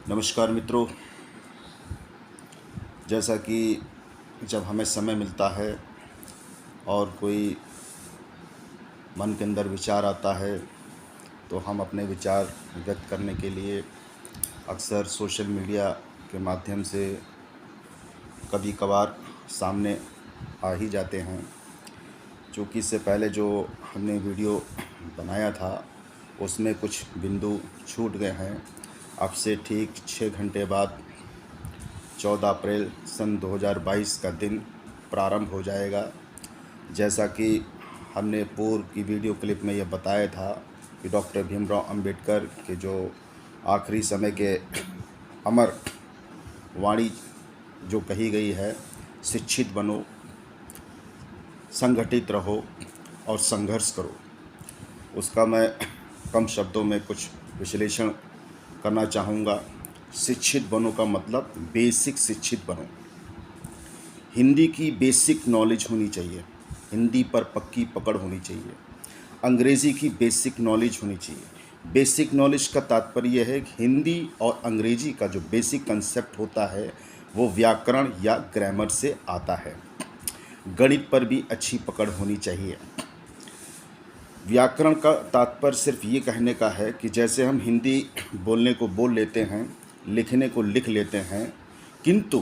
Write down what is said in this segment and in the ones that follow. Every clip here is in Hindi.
नमस्कार मित्रों। जैसा कि जब हमें समय मिलता है और कोई मन के अंदर विचार आता है तो हम अपने विचार व्यक्त करने के लिए अक्सर सोशल मीडिया के माध्यम से कभी कभार सामने आ ही जाते हैं। चूँकि इससे पहले जो हमने वीडियो बनाया था उसमें कुछ बिंदु छूट गए हैं। अब से ठीक 6 घंटे बाद 14 अप्रैल सन 2022 का दिन प्रारंभ हो जाएगा। जैसा कि हमने पूर्व की वीडियो क्लिप में यह बताया था कि डॉक्टर भीमराव अंबेडकर के जो आखिरी समय के अमर वाणी जो कही गई है, शिक्षित बनो, संगठित रहो और संघर्ष करो, उसका मैं कम शब्दों में कुछ विश्लेषण करना चाहूँगा। शिक्षित बनो का मतलब बेसिक शिक्षित बनो। हिंदी की बेसिक नॉलेज होनी चाहिए, हिंदी पर पक्की पकड़ होनी चाहिए, अंग्रेज़ी की बेसिक नॉलेज होनी चाहिए। बेसिक नॉलेज का तात्पर्य है कि हिंदी और अंग्रेज़ी का जो बेसिक कंसेप्ट होता है वो व्याकरण या ग्रामर से आता है। गणित पर भी अच्छी पकड़ होनी चाहिए। व्याकरण का तात्पर्य सिर्फ ये कहने का है कि जैसे हम हिंदी बोलने को बोल लेते हैं, लिखने को लिख लेते हैं, किंतु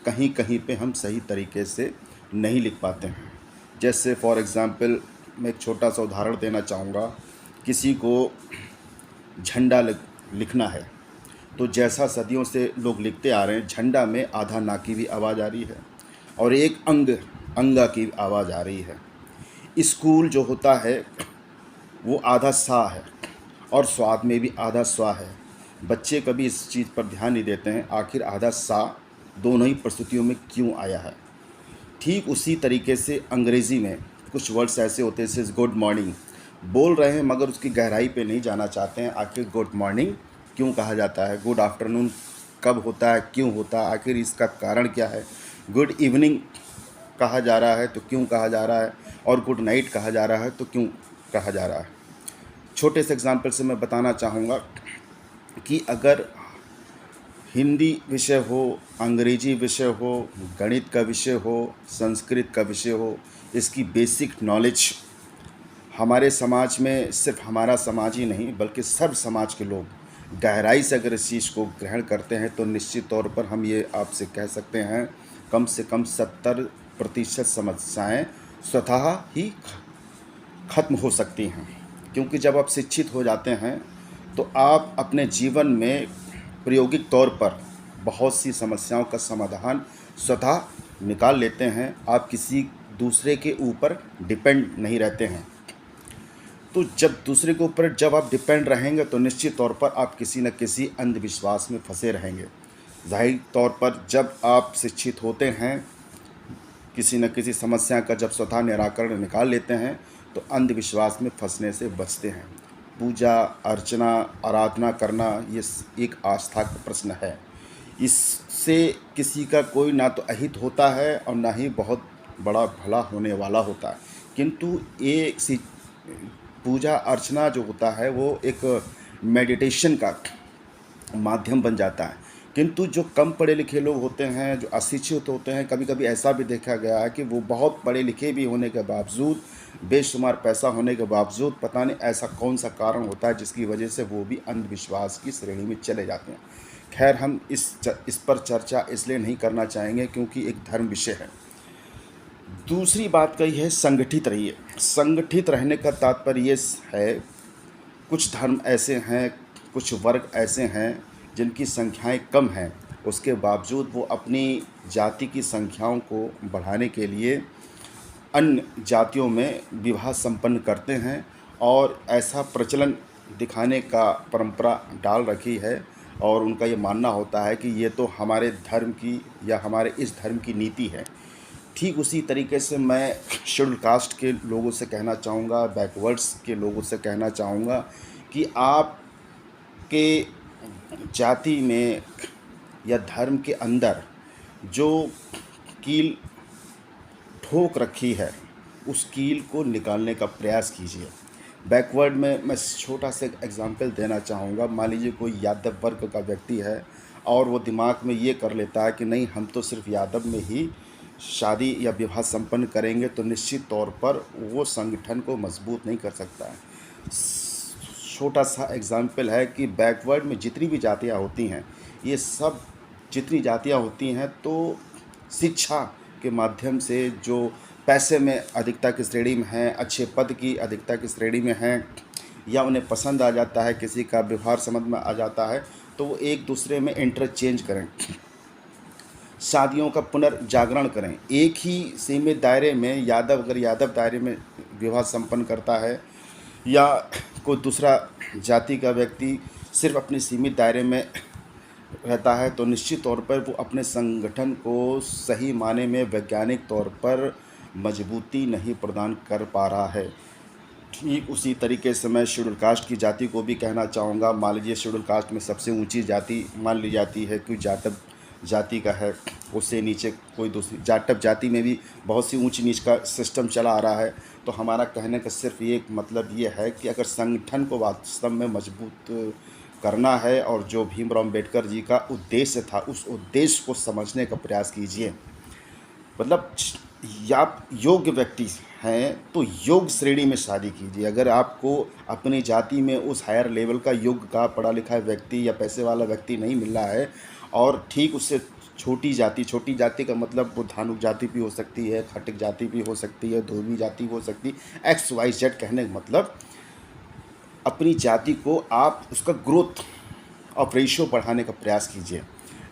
कहीं कहीं पे हम सही तरीके से नहीं लिख पाते हैं। जैसे फॉर एग्ज़ाम्पल मैं एक छोटा सा उदाहरण देना चाहूँगा। किसी को झंडा लिखना है तो जैसा सदियों से लोग लिखते आ रहे हैं, झंडा में आधा ना की भी आवाज़ आ रही है और एक अंगा की आवाज़ आ रही है। स्कूल जो होता है वो आधा सा है और स्वाद में भी आधा स्वा है। बच्चे कभी इस चीज़ पर ध्यान नहीं देते हैं, आखिर आधा सा दोनों ही परिस्थितियों में क्यों आया है। ठीक उसी तरीके से अंग्रेज़ी में कुछ वर्ड्स ऐसे होते हैं जैसे गुड मॉर्निंग बोल रहे हैं मगर उसकी गहराई पे नहीं जाना चाहते हैं। आखिर गुड मॉर्निंग क्यों कहा जाता है, गुड आफ्टरनून कब होता है, क्यों होता है, आखिर इसका कारण क्या है। गुड इवनिंग कहा जा रहा है तो क्यों कहा जा रहा है, और गुड नाइट कहा जा रहा है तो क्यों कहा जा रहा है। छोटे से एग्जाम्पल से मैं बताना चाहूँगा कि अगर हिंदी विषय हो, अंग्रेजी विषय हो, गणित का विषय हो, संस्कृत का विषय हो, इसकी बेसिक नॉलेज हमारे समाज में, सिर्फ हमारा समाज ही नहीं बल्कि सब समाज के लोग गहराई से अगर इस चीज़ को ग्रहण करते हैं तो निश्चित तौर पर हम ये आपसे कह सकते हैं कम से कम 70% समस्याएं स्वतः ही खत्म हो सकती हैं। क्योंकि जब आप शिक्षित हो जाते हैं तो आप अपने जीवन में प्रायोगिक तौर पर बहुत सी समस्याओं का समाधान स्वतः निकाल लेते हैं। आप किसी दूसरे के ऊपर डिपेंड नहीं रहते हैं। तो जब दूसरे के ऊपर जब आप डिपेंड रहेंगे तो निश्चित तौर पर आप किसी न किसी अंधविश्वास में फंसे रहेंगे। जाहिर तौर पर जब आप शिक्षित होते हैं, किसी न किसी समस्या का जब स्वतः निराकरण निकाल लेते हैं तो अंधविश्वास में फंसने से बचते हैं। पूजा अर्चना आराधना करना ये एक आस्था का प्रश्न है। इससे किसी का कोई ना तो अहित होता है और ना ही बहुत बड़ा भला होने वाला होता है। किंतु एक सी पूजा अर्चना जो होता है वो एक मेडिटेशन का माध्यम बन जाता है। किंतु जो कम पढ़े लिखे लोग होते हैं, जो अशिक्षित होते हैं, कभी कभी ऐसा भी देखा गया है कि वो बहुत पढ़े लिखे भी होने के बावजूद, बेशुमार पैसा होने के बावजूद, पता नहीं ऐसा कौन सा कारण होता है जिसकी वजह से वो भी अंधविश्वास की श्रेणी में चले जाते हैं। खैर, हम इस पर चर्चा इसलिए नहीं करना चाहेंगे क्योंकि एक धर्म विषय है। दूसरी बात कही है संगठित रहिए। संगठित रहने का तात्पर्य ये है, कुछ धर्म ऐसे हैं, कुछ वर्ग ऐसे हैं जिनकी संख्याएं कम हैं, उसके बावजूद वो अपनी जाति की संख्याओं को बढ़ाने के लिए अन्य जातियों में विवाह संपन्न करते हैं और ऐसा प्रचलन दिखाने का परंपरा डाल रखी है। और उनका ये मानना होता है कि ये तो हमारे धर्म की या हमारे इस धर्म की नीति है। ठीक उसी तरीके से मैं शेड्यूल कास्ट के लोगों से कहना चाहूँगा, बैकवर्ड्स के लोगों से कहना चाहूँगा कि आपके जाति में या धर्म के अंदर जो कील ठोक रखी है उस कील को निकालने का प्रयास कीजिए। बैकवर्ड में मैं छोटा सा एग्जांपल देना चाहूँगा। मान लीजिए कोई यादव वर्ग का व्यक्ति है और वो दिमाग में ये कर लेता है कि नहीं, हम तो सिर्फ यादव में ही शादी या विवाह संपन्न करेंगे, तो निश्चित तौर पर वो संगठन को मजबूत नहीं कर सकता है। छोटा सा एग्जाम्पल है कि बैकवर्ड में जितनी भी जातियाँ होती हैं, ये सब जितनी जातियाँ होती हैं, तो शिक्षा के माध्यम से जो पैसे में अधिकता की श्रेणी में हैं, अच्छे पद की अधिकता की श्रेणी में हैं, या उन्हें पसंद आ जाता है, किसी का व्यवहार समझ में आ जाता है, तो वो एक दूसरे में इंटरचेंज करें, शादियों का पुनर्जागरण करें। एक ही सीमित दायरे में अगर यादव दायरे में विवाह संपन्न करता है, या कोई दूसरा जाति का व्यक्ति सिर्फ अपने सीमित दायरे में रहता है, तो निश्चित तौर पर वो अपने संगठन को सही माने में वैज्ञानिक तौर पर मजबूती नहीं प्रदान कर पा रहा है। ठीक उसी तरीके से मैं शेड्यूल कास्ट की जाति को भी कहना चाहूँगा। मान लीजिए शेड्यूल कास्ट में सबसे ऊंची जाति मान ली जाती है कोई जाटव जाति का है, उससे नीचे कोई दूसरी जाटव जाति में भी बहुत सी ऊंच नीच का सिस्टम चला आ रहा है। तो हमारा कहने का सिर्फ ये मतलब ये है कि अगर संगठन को वास्तव में मजबूत करना है और जो भीमराव अम्बेडकर जी का उद्देश्य था, उस उद्देश्य को समझने का प्रयास कीजिए। मतलब आप योग्य व्यक्ति हैं तो योग श्रेणी में शादी कीजिए। अगर आपको अपनी जाति में उस हायर लेवल का योग्य का पढ़ा लिखा व्यक्ति या पैसे वाला व्यक्ति नहीं मिल रहा है, और ठीक उससे छोटी जाति का मतलब वो धानुक जाति भी हो सकती है, खटिक जाति भी हो सकती है, धोबी जाति हो सकती है, XYZ कहने का मतलब अपनी जाति को आप उसका ग्रोथ ऑफ रेशियो बढ़ाने का प्रयास कीजिए।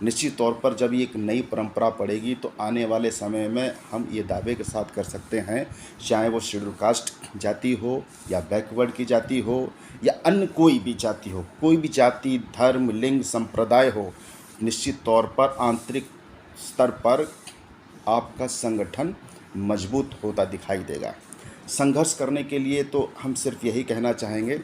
निश्चित तौर पर जब ये एक नई परंपरा पड़ेगी तो आने वाले समय में हम ये दावे के साथ कर सकते हैं, चाहे वो शेड्यूल कास्ट जाति हो या बैकवर्ड की जाति हो या अन्य कोई भी जाति हो, कोई भी जाति, धर्म, लिंग, संप्रदाय हो, निश्चित तौर पर आंतरिक स्तर पर आपका संगठन मजबूत होता दिखाई देगा। संघर्ष करने के लिए तो हम सिर्फ यही कहना चाहेंगे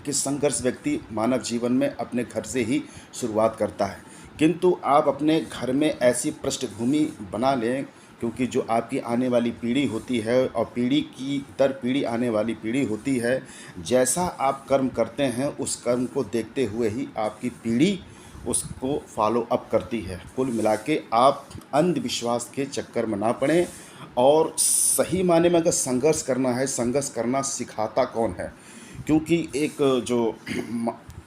कि संघर्ष व्यक्ति मानव जीवन में अपने घर से ही शुरुआत करता है, किंतु आप अपने घर में ऐसी पृष्ठभूमि बना लें, क्योंकि जो आपकी आने वाली पीढ़ी होती है और पीढ़ी की दर पीढ़ी आने वाली पीढ़ी होती है, जैसा आप कर्म करते हैं उस कर्म को देखते हुए ही आपकी पीढ़ी उसको फॉलो अप करती है। कुल मिला के आप अंधविश्वास के चक्कर में ना पड़ें, और सही माने में अगर संघर्ष करना है, संघर्ष करना सिखाता कौन है? क्योंकि एक जो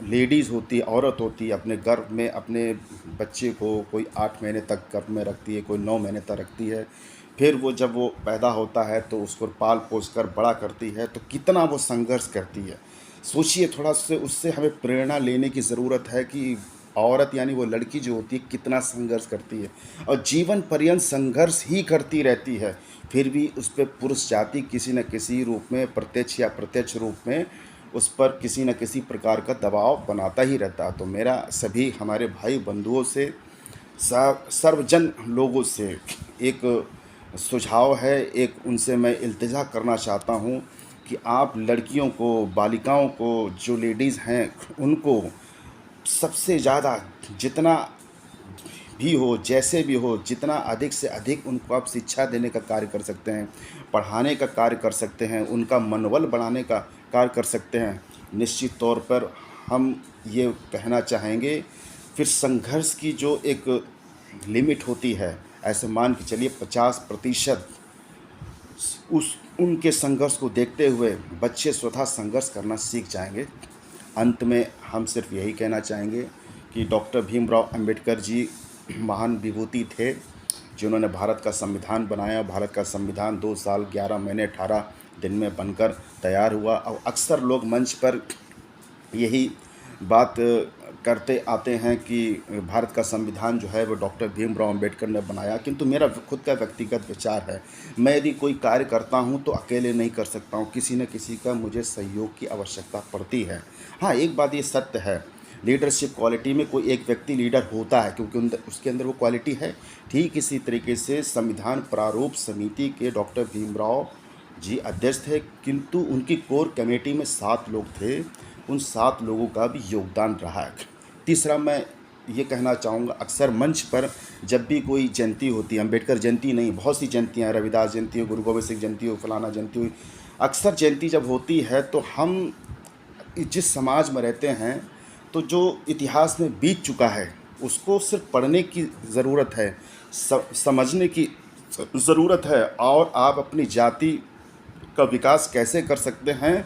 लेडीज़ होती है, औरत होती है, अपने गर्भ में अपने बच्चे को कोई 8 महीने तक गर्भ में रखती है, कोई 9 महीने तक रखती है, फिर वो जब वो पैदा होता है तो उसको पाल पोस कर बड़ा करती है, तो कितना वो संघर्ष करती है। सोचिए थोड़ा से, उससे हमें प्रेरणा लेने की ज़रूरत है कि औरत यानी वो लड़की जो होती है कितना संघर्ष करती है, और जीवन पर्यंत संघर्ष ही करती रहती है, फिर भी उस पर पुरुष जाति किसी न किसी रूप में, प्रत्यक्ष या अप्रत्यक्ष रूप में उस पर किसी न किसी प्रकार का दबाव बनाता ही रहता है। तो मेरा सभी हमारे भाई बंधुओं से, सर्वजन लोगों से एक सुझाव है, एक उनसे मैं इल्तिजा करना चाहता हूँ कि आप लड़कियों को, बालिकाओं को, जो लेडीज़ हैं, उनको सबसे ज़्यादा जितना भी हो, जैसे भी हो, जितना अधिक से अधिक उनको आप शिक्षा देने का कार्य कर सकते हैं, पढ़ाने का कार्य कर सकते हैं, उनका मनोबल बढ़ाने का कार्य कर सकते हैं। निश्चित तौर पर हम ये कहना चाहेंगे, फिर संघर्ष की जो एक लिमिट होती है, ऐसे मान के चलिए 50% उनके संघर्ष को देखते हुए बच्चे स्वतः संघर्ष करना सीख जाएंगे। अंत में हम सिर्फ यही कहना चाहेंगे कि डॉक्टर भीमराव अंबेडकर जी महान विभूति थे, जिन्होंने भारत का संविधान बनाया। भारत का संविधान 2 साल 11 महीने 18 दिन में बनकर तैयार हुआ। और अक्सर लोग मंच पर यही बात करते आते हैं कि भारत का संविधान जो है वो डॉक्टर भीमराव अंबेडकर ने बनाया, किंतु मेरा खुद का व्यक्तिगत विचार है, मैं यदि कोई कार्य करता हूं तो अकेले नहीं कर सकता हूं, किसी न किसी का मुझे सहयोग की आवश्यकता पड़ती है। हाँ, एक बात ये सत्य है, लीडरशिप क्वालिटी में कोई एक व्यक्ति लीडर होता है, क्योंकि उसके अंदर वो क्वालिटी है। ठीक इसी तरीके से संविधान प्रारूप समिति के डॉक्टर भीमराव जी अध्यक्ष थे, किंतु उनकी कोर कमेटी में 7 लोग थे, उन 7 लोगों का भी योगदान रहा है। तीसरा मैं ये कहना चाहूँगा, अक्सर मंच पर जब भी कोई जयंती होती है, अंबेडकर जयंती नहीं, बहुत सी जयंतियाँ, रविदास जयंती हो, गुरु गोबिंद सिंह जयंती हो, फलाना जयंती हो, अक्सर जयंती जब होती है तो हम जिस समाज में रहते हैं, तो जो इतिहास में बीत चुका है उसको सिर्फ पढ़ने की ज़रूरत है, समझने की ज़रूरत है, और आप अपनी जाति का विकास कैसे कर सकते हैं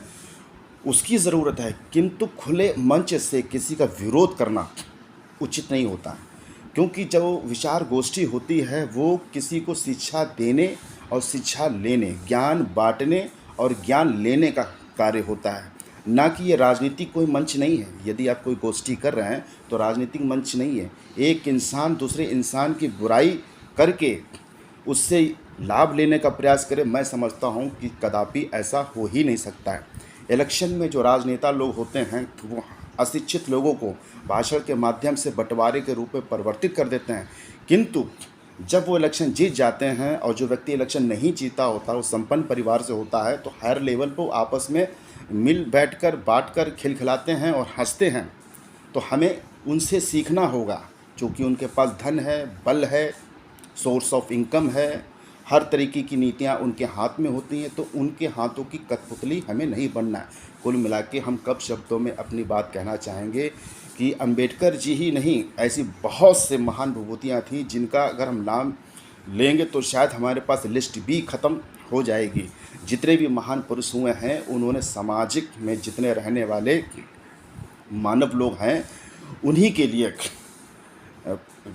उसकी ज़रूरत है। किंतु खुले मंच से किसी का विरोध करना उचित नहीं होता है, क्योंकि जो विचार गोष्ठी होती है वो किसी को शिक्षा देने और शिक्षा लेने, ज्ञान बांटने और ज्ञान लेने का कार्य होता है, ना कि ये राजनीतिक कोई मंच नहीं है। यदि आप कोई गोष्ठी कर रहे हैं तो राजनीतिक मंच नहीं है। एक इंसान दूसरे इंसान की बुराई करके उससे लाभ लेने का प्रयास करे, मैं समझता हूँ कि कदापि ऐसा हो ही नहीं सकता है। इलेक्शन में जो राजनेता लोग होते हैं वो अशिक्षित लोगों को भाषण के माध्यम से बंटवारे के रूप में परिवर्तित कर देते हैं, किंतु जब वो इलेक्शन जीत जाते हैं और जो व्यक्ति इलेक्शन नहीं जीता होता वो संपन्न परिवार से होता है, तो हायर लेवल पर आपस में मिल बैठकर बांटकर खिलखिलाते हैं और हंसते हैं। तो हमें उनसे सीखना होगा, क्योंकि उनके पास धन है, बल है, सोर्स ऑफ इनकम है, हर तरीके की नीतियाँ उनके हाथ में होती हैं, तो उनके हाथों की कठपुतली हमें नहीं बनना है। कुल मिला के हम कब शब्दों में अपनी बात कहना चाहेंगे कि अंबेडकर जी ही नहीं, ऐसी बहुत से महान विभूतियाँ थीं जिनका अगर हम नाम लेंगे तो शायद हमारे पास लिस्ट भी ख़त्म हो जाएगी। जितने भी महान पुरुष हुए हैं उन्होंने सामाजिक में जितने रहने वाले मानव लोग हैं उन्हीं के लिए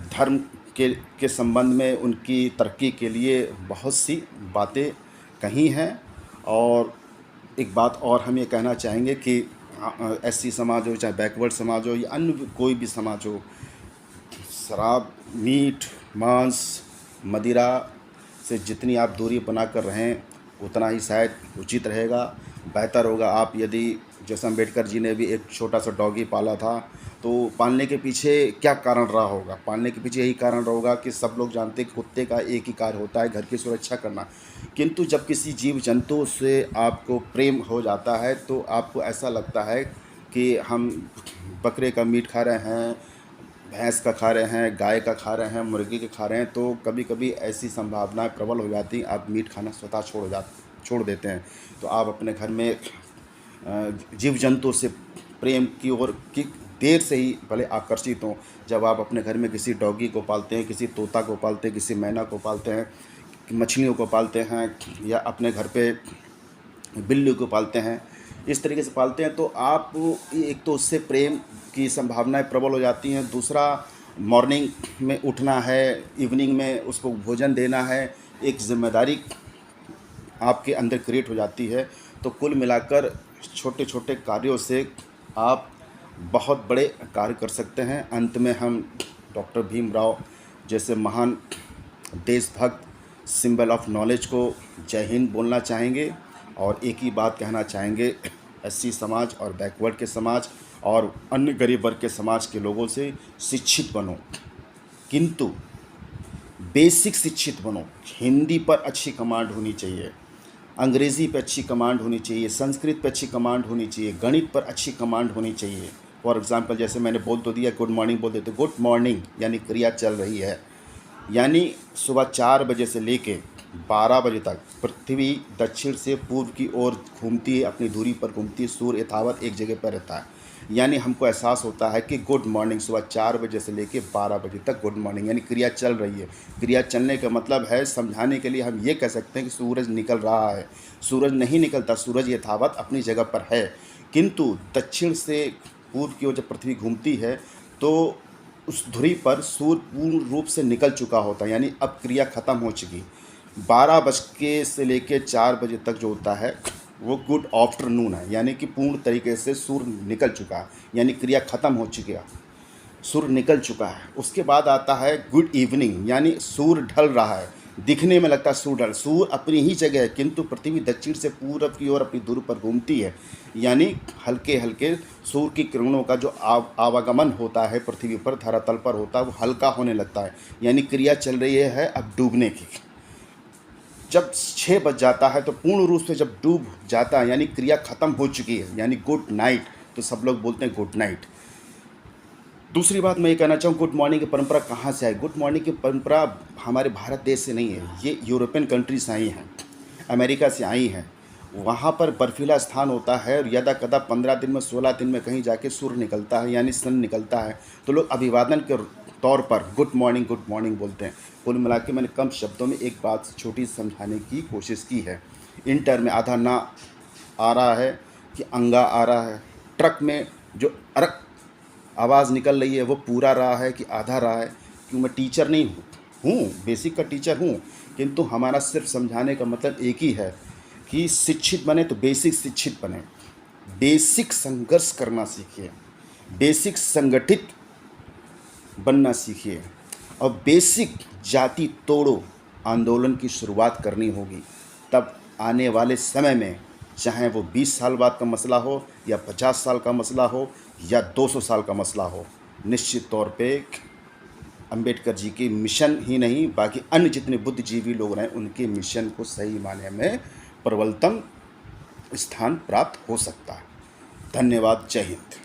धर्म के संबंध में, उनकी तरक्की के लिए बहुत सी बातें कही हैं। और एक बात और हम ये कहना चाहेंगे कि एससी समाज हो, चाहे बैकवर्ड समाज हो, या अन्य कोई भी समाज हो, शराब, मीट, मांस, मदिरा से जितनी आप दूरी बना कर रहें उतना ही शायद उचित रहेगा, बेहतर होगा। आप यदि जैसे अम्बेडकर जी ने भी एक छोटा सा डॉगी पाला था, तो पालने के पीछे क्या कारण रहा होगा? पालने के पीछे यही कारण रहा होगा कि सब लोग जानते हैं कि कुत्ते का एक ही कार्य होता है, घर की सुरक्षा करना। किंतु जब किसी जीव जंतु से आपको प्रेम हो जाता है तो आपको ऐसा लगता है कि हम बकरे का मीट खा रहे हैं, भैंस का खा रहे हैं, गाय का खा रहे हैं, मुर्गी का खा रहे हैं, तो कभी कभी ऐसी संभावनाएं प्रबल हो जाती हैं, आप मीट खाना स्वतः छोड़ देते हैं। तो आप अपने घर में जीव जंतु से प्रेम की ओर की देर से ही भले आकर्षित हों। जब आप अपने घर में किसी डॉगी को पालते हैं, किसी तोता को पालते हैं, किसी मैना को पालते हैं, मछलियों को पालते हैं, या अपने घर पे बिल्ली को पालते हैं, इस तरीके से पालते हैं, तो आप एक तो उससे प्रेम की संभावनाएं प्रबल हो जाती हैं। दूसरा, मॉर्निंग में उठना है, इवनिंग में उसको भोजन देना है, एक जिम्मेदारी आपके अंदर क्रिएट हो जाती है। तो कुल मिलाकर छोटे छोटे कार्यों से आप बहुत बड़े कार्य कर सकते हैं। अंत में हम डॉक्टर भीमराव जैसे महान देशभक्त, सिंबल ऑफ नॉलेज को जय हिंद बोलना चाहेंगे, और एक ही बात कहना चाहेंगे, एससी समाज और बैकवर्ड के समाज और अन्य गरीब वर्ग के समाज के लोगों से शिक्षित बनो, किंतु बेसिक शिक्षित बनो। हिंदी पर अच्छी कमांड होनी चाहिए, अंग्रेज़ी पर अच्छी कमांड होनी चाहिए, संस्कृत पर अच्छी कमांड होनी चाहिए, गणित पर अच्छी कमांड होनी चाहिए। फॉर एग्ज़ाम्पल, जैसे मैंने बोल तो दिया, गुड मॉर्निंग बोल देते, गुड मॉर्निंग यानी क्रिया चल रही है, यानी सुबह 4 बजे से लेके 12 बजे तक पृथ्वी दक्षिण से पूर्व की ओर घूमती है, अपनी दूरी पर घूमती है, सूर्य यथावत एक जगह पर रहता है। यानी हमको एहसास होता है कि गुड मॉर्निंग सुबह 4 बजे से लेके 12 बजे तक गुड मॉर्निंग, यानी क्रिया चल रही है। क्रिया चलने का मतलब है, समझाने के लिए हम ये कह सकते हैं कि सूरज निकल रहा है। सूरज नहीं निकलता, सूरज यथावत अपनी जगह पर है, किंतु दक्षिण से पूर्व की ओर जब पृथ्वी घूमती है तो उस धुरी पर सूर्य पूर्ण रूप से निकल चुका होता है, यानी अब क्रिया ख़त्म हो चुकी। 12 बज के से लेके 4 बजे तक जो होता है वो गुड आफ्टरनून है, यानी कि पूर्ण तरीके से सूर्य निकल चुका है, यानी क्रिया ख़त्म हो चुकी है, सूर्य निकल चुका है। उसके बाद आता है गुड इवनिंग, यानी सूर्य ढल रहा है, दिखने में लगता है सूर्य अपनी ही जगह है, किंतु पृथ्वी दक्षिण से पूर्व की ओर अपनी दूरी पर घूमती है, यानी हल्के हल्के सूर्य की किरणों का जो आवागमन होता है पृथ्वी पर, धरातल पर होता है, वो हल्का होने लगता है, यानी क्रिया चल रही है अब डूबने की। जब 6 बज जाता है तो पूर्ण रूप से जब डूब जाता है, यानी क्रिया ख़त्म हो चुकी है, यानी गुड नाइट, तो सब लोग बोलते हैं गुड नाइट। दूसरी बात मैं ये कहना चाहूँ, गुड मॉर्निंग की परंपरा कहाँ से आई? गुड मॉर्निंग की परंपरा हमारे भारत देश से नहीं है, ये यूरोपियन कंट्री से आई हैं, अमेरिका से आई हैं, वहाँ पर बर्फीला स्थान होता है और यदा कदा 15 दिन में 16 दिन में कहीं जाके सूर्य निकलता है यानी सन निकलता है, तो लोग अभिवादन के तौर पर गुड मॉर्निंग बोलते हैं। कुल मिला के मैंने कम शब्दों में एक बात छोटी समझाने की कोशिश की है। इंटर में आधा ना आ रहा है कि अंगा आ रहा है, ट्रक में जो अरक आवाज़ निकल रही है वो पूरा रहा है कि आधा रहा है। क्यों मैं टीचर नहीं हूँ, बेसिक का टीचर हूँ, किंतु हमारा सिर्फ समझाने का मतलब एक ही है कि शिक्षित बने तो बेसिक शिक्षित बने, बेसिक संघर्ष करना सीखिए, बेसिक संगठित बनना सीखिए और बेसिक जाति तोड़ो आंदोलन की शुरुआत करनी होगी। तब आने वाले समय में चाहे वो 20 साल बाद का मसला हो या 50 साल का मसला हो या 200 साल का मसला हो, निश्चित तौर पे अंबेडकर जी के मिशन ही नहीं बाकी अन्य जितने बुद्धिजीवी लोग रहे उनके मिशन को सही मायने में प्रबलतम स्थान प्राप्त हो सकता है। धन्यवाद। जय हिंद।